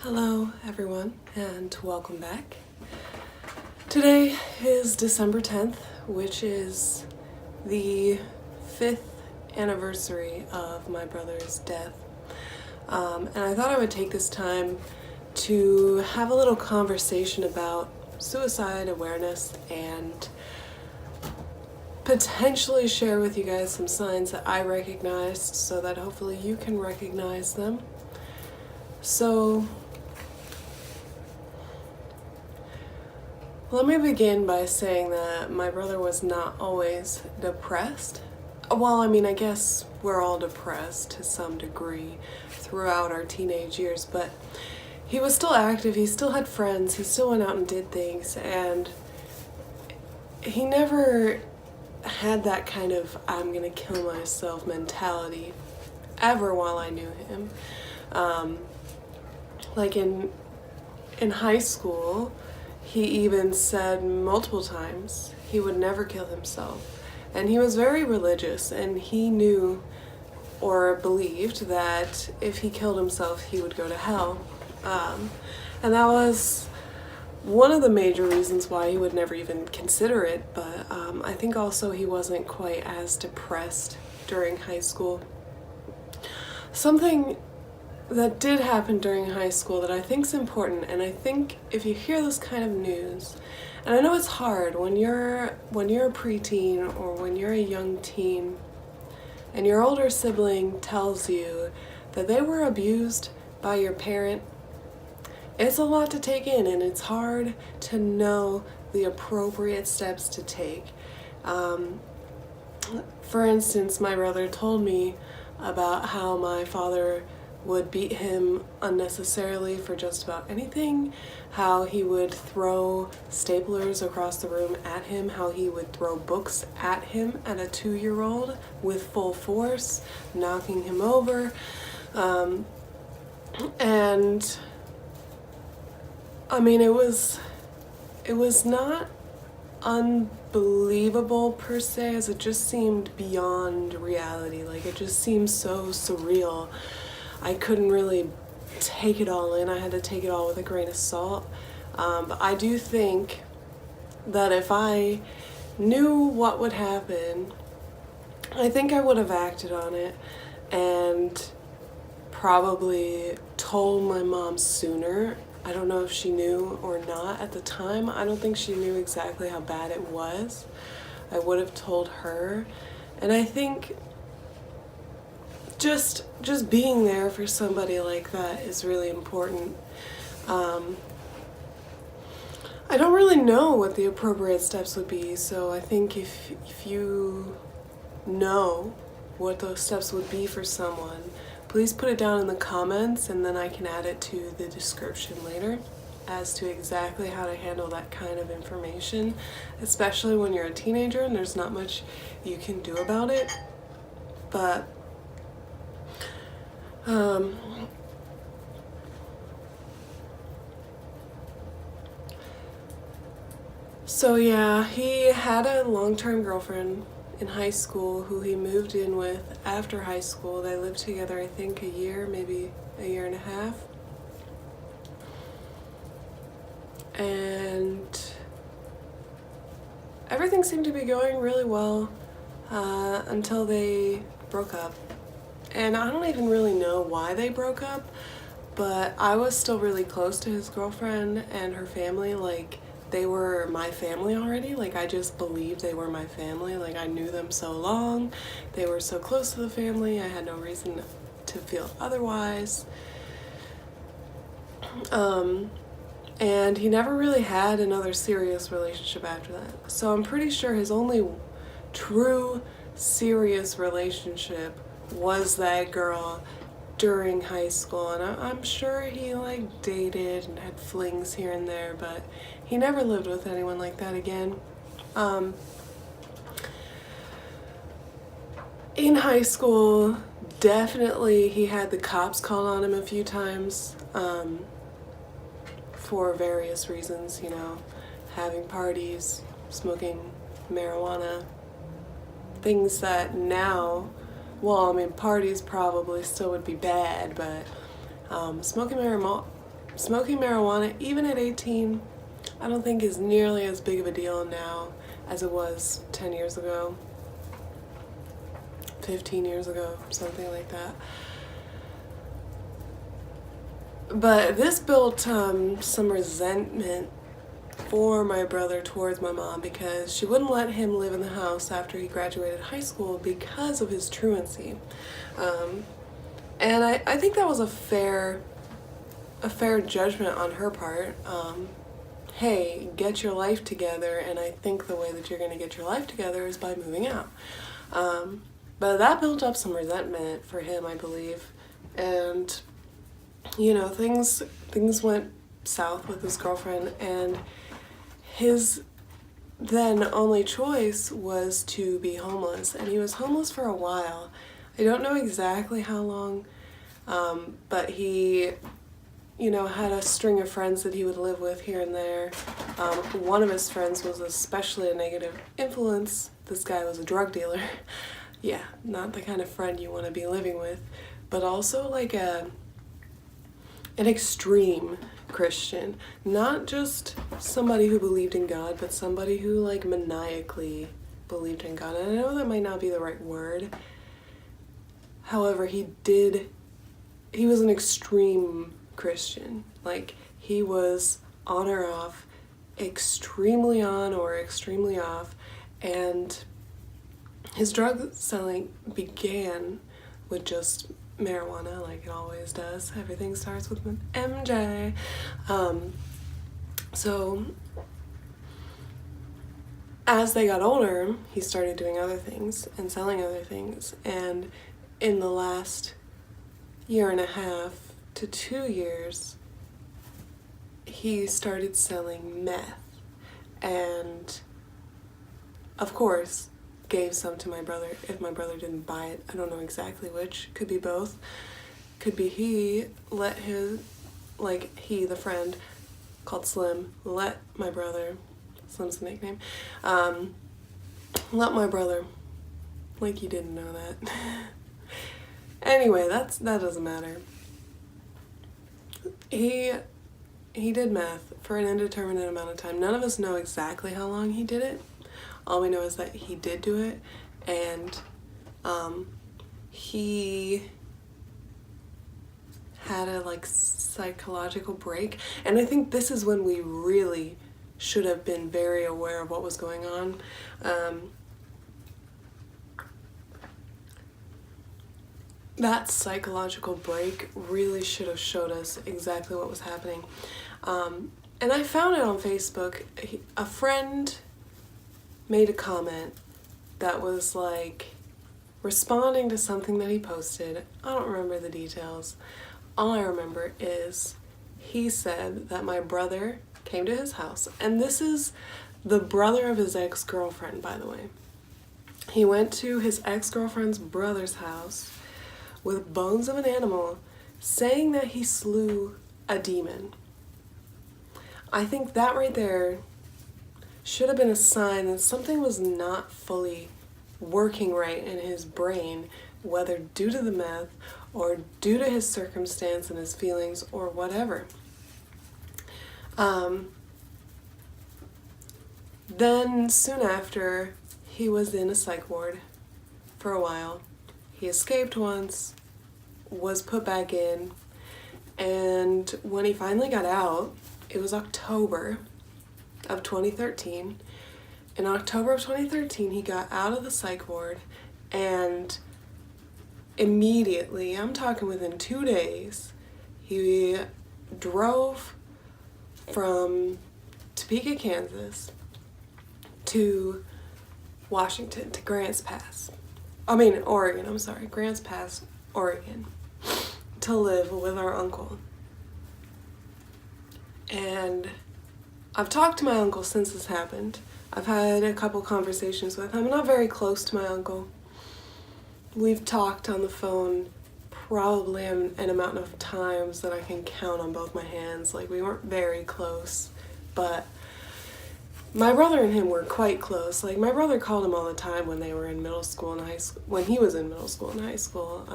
Hello everyone and welcome back. Today is December 10th, which is the 5th anniversary of my brother's death. And I thought I would take this time to have a little conversation about suicide awareness and potentially share with you guys some signs that I recognized so that hopefully you can recognize them. So let me begin by saying that my brother was not always depressed. Well, I guess we're all depressed to some degree throughout our teenage years, but he was still active, he still had friends, he still went out and did things, and he never had that kind of I'm gonna kill myself mentality ever while I knew him. Like in high school, he even said multiple times he would never kill himself. And he was very religious, and he knew or believed that if he killed himself, he would go to hell. And that was one of the major reasons why he would never even consider it, but I think also he wasn't quite as depressed during high school. Something that did happen during high school that I think is important, and I think if you hear this kind of news, and I know it's hard when you're a preteen or when you're a young teen and your older sibling tells you that they were abused by your parent, it's a lot to take in, and it's hard to know the appropriate steps to take. For instance, my brother told me about how my father would beat him unnecessarily for just about anything, how he would throw staplers across the room at him, how he would throw books at him at a 2-year-old with full force, knocking him over. And it was not unbelievable per se, as it just seemed beyond reality. Like, it just seemed so surreal. I couldn't really take it all in. I had to take it all with a grain of salt. But I do think that if I knew what would happen, I think I would have acted on it and probably told my mom sooner. I don't know if she knew or not at the time. I don't think she knew exactly how bad it was. I would have told her. And I think just being there for somebody like that is really important. I don't really know what the appropriate steps would be, so I think if you know what those steps would be for someone, please put it down in the comments, and then I can add it to the description later as to exactly how to handle that kind of information, especially when you're a teenager and there's not much you can do about it. But so yeah, he had a long-term girlfriend in high school who he moved in with after high school. They lived together, I think, a year, maybe a year and a half. And everything seemed to be going really well until they broke up. And I don't even really know why they broke up, but I was still really close to his girlfriend and her family. Like, they were my family already. Like, I just believed they were my family. Like, I knew them so long. They were so close to the family. I had no reason to feel otherwise. And he never really had another serious relationship after that. So I'm pretty sure his only true serious relationship was that girl during high school, and I'm sure he dated and had flings here and there, but he never lived with anyone like that again. In high school, definitely he had the cops called on him a few times for various reasons, having parties, smoking marijuana, things that now, parties probably still would be bad, but smoking smoking marijuana, even at 18, I don't think is nearly as big of a deal now as it was 10 years ago, 15 years ago, something like that. But this built some resentment for my brother towards my mom because she wouldn't let him live in the house after he graduated high school because of his truancy. And I think that was a fair judgment on her part. Hey, get your life together, and I think the way that you're going to get your life together is by moving out. But that built up some resentment for him, I believe. And, you know, things went south with his girlfriend, and his then only choice was to be homeless. And he was homeless for a while. I don't know exactly how long, but he, you know, had a string of friends that he would live with here and there. One of his friends was especially a negative influence. This guy was a drug dealer. Yeah, not the kind of friend you want to be living with, but also like an extreme Christian. Not just somebody who believed in God, but somebody who like maniacally believed in God. And I know that might not be the right word. However, he was an extreme Christian. Like, he was on or off, extremely on or extremely off, and his drug selling began with just marijuana, like it always does. Everything starts with an MJ. So as they got older, he started doing other things and selling other things, and in the last year and a half to 2 years, he started selling meth, and of course gave some to my brother if my brother didn't buy it. I don't know exactly which. Could be both. Could be he let his, like, he, the friend called Slim, let my brother, Slim's the nickname, let my brother, like you didn't know that. Anyway, that doesn't matter. He did meth for an indeterminate amount of time. None of us know exactly how long he did it. All we know is that he did do it, and he had a like psychological break. And I think this is when we really should have been very aware of what was going on. That psychological break really should have showed us exactly what was happening. And I found it on Facebook. A friend made a comment that was like responding to something that he posted. I don't remember the details. All I remember is he said that my brother came to his house, and this is the brother of his ex-girlfriend, by the way. He went to his ex-girlfriend's brother's house with bones of an animal, saying that he slew a demon. I think that right there should have been a sign that something was not fully working right in his brain, whether due to the meth or due to his circumstance and his feelings or whatever. Then soon after, he was in a psych ward for a while. He escaped once, was put back in, and when he finally got out, it was October of 2013. In October of 2013, he got out of the psych ward, and immediately, I'm talking within 2 days, he drove from Topeka, Kansas to Washington, to Grants Pass. Grants Pass, Oregon, to live with our uncle. And I've talked to my uncle since this happened. I've had a couple conversations with him. I'm not very close to my uncle. We've talked on the phone probably an amount of times that I can count on both my hands. Like, we weren't very close, but my brother and him were quite close. Like, my brother called him all the time when they were in middle school and high school, when he was in middle school and high school.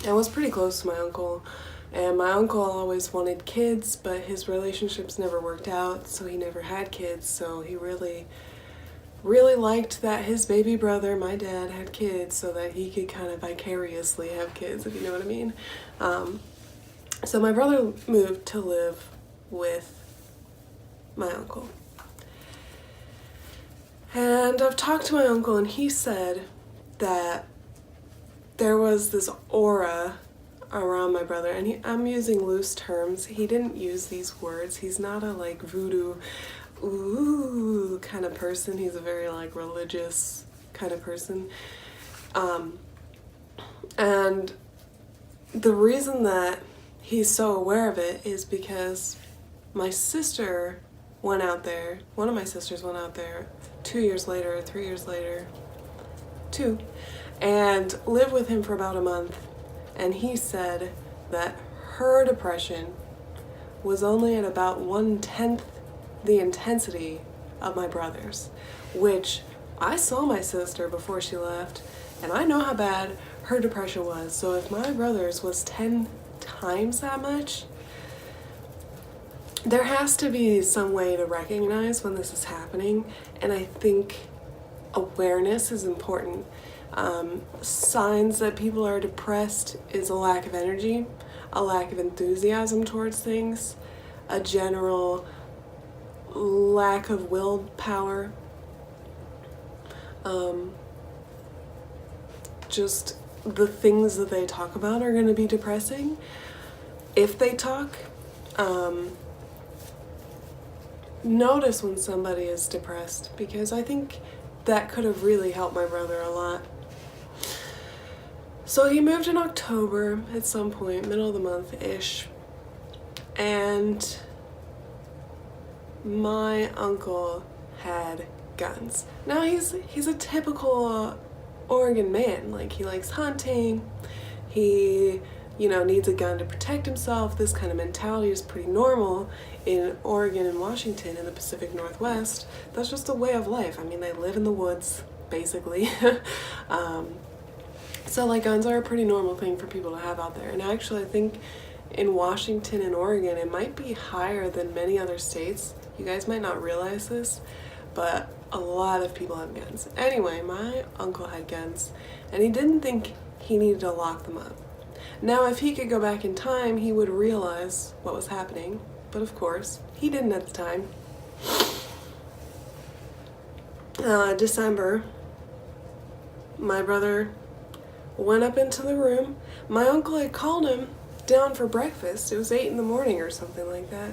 I was pretty close to my uncle, And my uncle always wanted kids, but his relationships never worked out, so he never had kids. So he really liked that his baby brother, my dad, had kids so that he could kind of vicariously have kids, if you know what I mean. So my brother moved to live with my uncle. And I've talked to my uncle, and he said that there was this aura around my brother, and I'm using loose terms. He didn't use these words. He's not a like voodoo, ooh kind of person. He's a very like religious kind of person. And the reason that he's so aware of it is because my sister went out there, one of my sisters went out there 2 years later, 3 years later, and lived with him for about a month. And he said that her depression was only at about 1/10 the intensity of my brother's, which I saw my sister before she left, and I know how bad her depression was. So if my brother's was 10 times that much, there has to be some way to recognize when this is happening, and I think awareness is important. Signs that people are depressed is a lack of energy, a lack of enthusiasm towards things, a general lack of willpower, just the things that they talk about are going to be depressing if they talk. Notice when somebody is depressed, because I think that could have really helped my brother a lot. So he moved in October at some point, middle of the month-ish, and my uncle had guns. Now he's a typical Oregon man. Like, he likes hunting, he needs a gun to protect himself. This kind of mentality is pretty normal in Oregon and Washington in the Pacific Northwest. That's just a way of life. I mean, they live in the woods, basically. So like, guns are a pretty normal thing for people to have out there. And actually, I think in Washington and Oregon, it might be higher than many other states. You guys might not realize this, but a lot of people have guns. Anyway, my uncle had guns, and he didn't think he needed to lock them up. Now, if he could go back in time, he would realize what was happening, but of course, he didn't at the time. December, my brother went up into the room. My uncle had called him down for breakfast. It was 8 in the morning or something like that.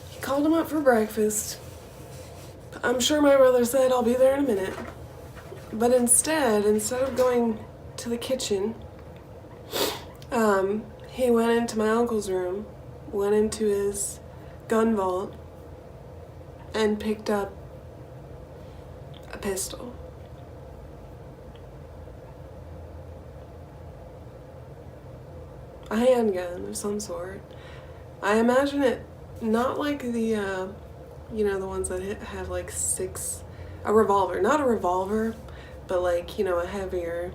He called him up for breakfast. I'm sure my brother said, "I'll be there in a minute." But instead of going to the kitchen, he went into my uncle's room, went into his gun vault, and picked up a pistol. A handgun of some sort. I imagine it not like the, the ones that have like a revolver. Not a revolver, but like, a heavier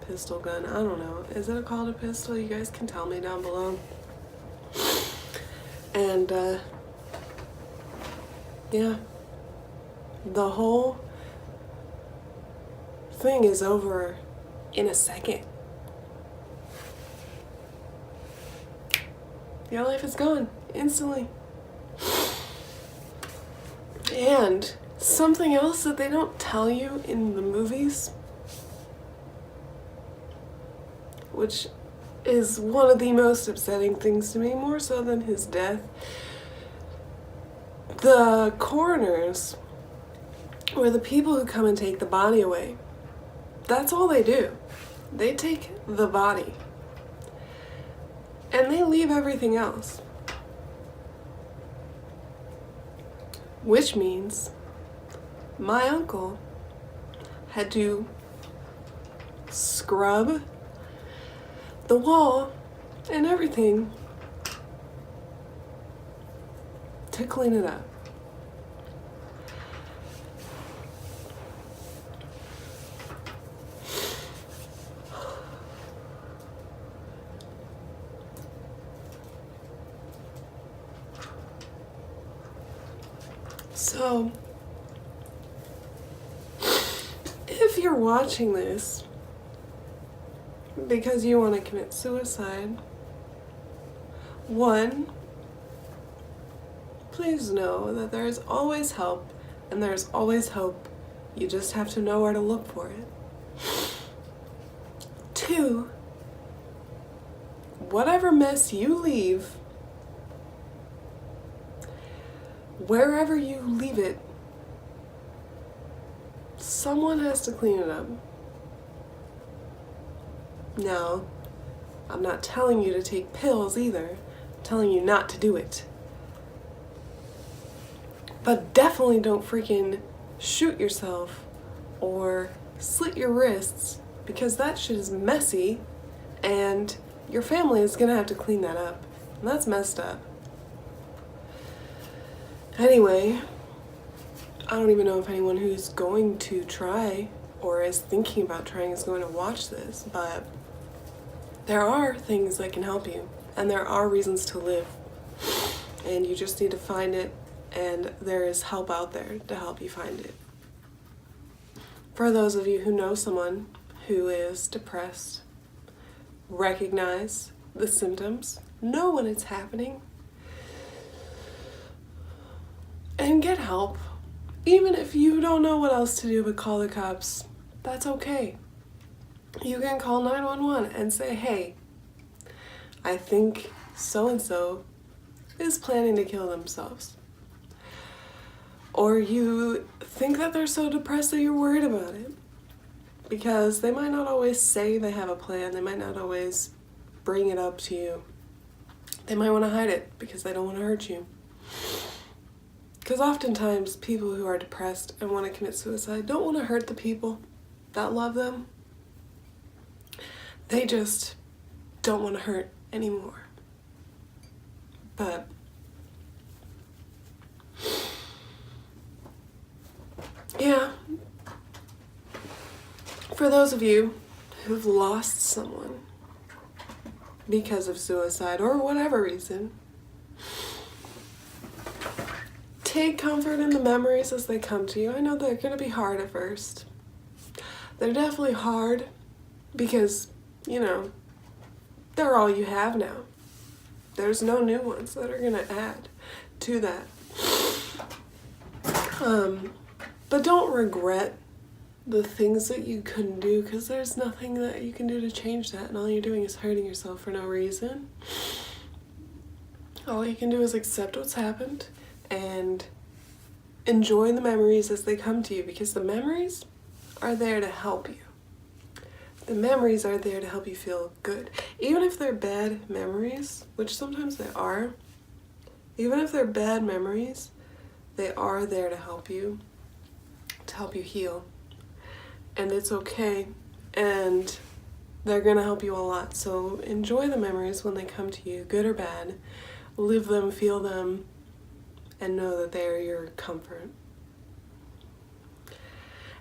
pistol gun. I don't know. Is it called a pistol? You guys can tell me down below. And, yeah. The whole thing is over in a second. Your life is gone instantly. And something else that they don't tell you in the movies, which is one of the most upsetting things to me, more so than his death. The coroners, or the people who come and take the body away, that's all they do. They take the body. And they leave everything else. Which means my uncle had to scrub the wall and everything to clean it up. So, if you're watching this because you want to commit suicide, one, please know that there is always help and there's always hope. You just have to know where to look for it. Two, whatever mess you leave, wherever you leave it, someone has to clean it up. Now, I'm not telling you to take pills either. I'm telling you not to do it. But definitely don't freaking shoot yourself or slit your wrists, because that shit is messy and your family is gonna have to clean that up. And that's messed up. Anyway, I don't even know if anyone who's going to try or is thinking about trying is going to watch this, but there are things that can help you, and there are reasons to live, and you just need to find it, and there is help out there to help you find it. For those of you who know someone who is depressed, recognize the symptoms, know when it's happening, and get help. Even if you don't know what else to do but call the cops, that's okay. You can call 911 and say, hey, I think so-and-so is planning to kill themselves. Or you think that they're so depressed that you're worried about it. Because they might not always say they have a plan. They might not always bring it up to you. They might want to hide it because they don't want to hurt you. Because oftentimes people who are depressed and want to commit suicide don't want to hurt the people that love them. They just don't want to hurt anymore. But yeah, for those of you who've lost someone because of suicide or whatever reason, take comfort in the memories as they come to you. I know they're going to be hard at first. They're definitely hard because, you know, they're all you have now. There's no new ones that are going to add to that. But don't regret the things that you couldn't do, because there's nothing that you can do to change that, and all you're doing is hurting yourself for no reason. All you can do is accept what's happened and enjoy the memories as they come to you, because the memories are there to help you. The memories are there to help you feel good. Even if they're bad memories, which sometimes they are, even if they're bad memories, they are there to help you heal. And it's okay, and they're gonna help you a lot. So enjoy the memories when they come to you, good or bad. Live them, feel them, and know that they are your comfort.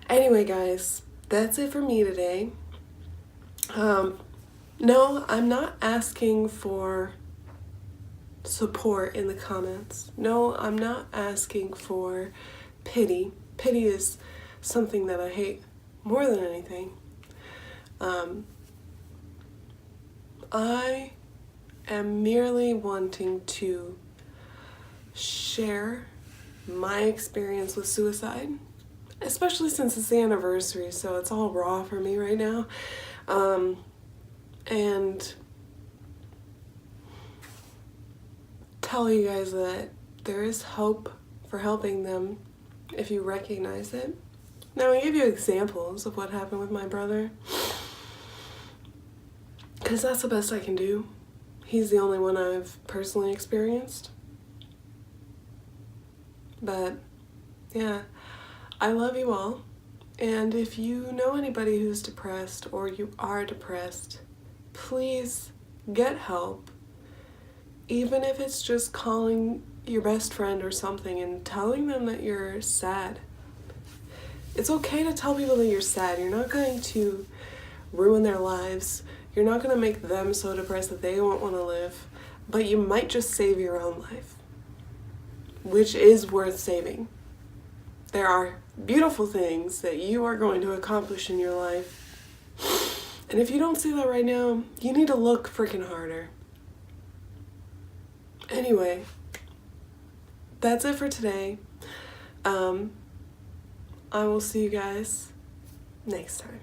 Anyway, guys, that's it for me today. No, I'm not asking for support in the comments. No, I'm not asking for pity. Pity is something that I hate more than anything. I am merely wanting to share my experience with suicide, especially since it's the anniversary, so it's all raw for me right now. And tell you guys that there is hope for helping them if you recognize it. Now, I give you examples of what happened with my brother, because that's the best I can do. He's the only one I've personally experienced. But yeah, I love you all. And if you know anybody who's depressed or you are depressed, please get help. Even if it's just calling your best friend or something and telling them that you're sad. It's okay to tell people that you're sad. You're not going to ruin their lives. You're not going to make them so depressed that they won't want to live. But you might just save your own life, which is worth saving. There are beautiful things that you are going to accomplish in your life. And if you don't see that right now, you need to look freaking harder. Anyway, that's it for today. I will see you guys next time.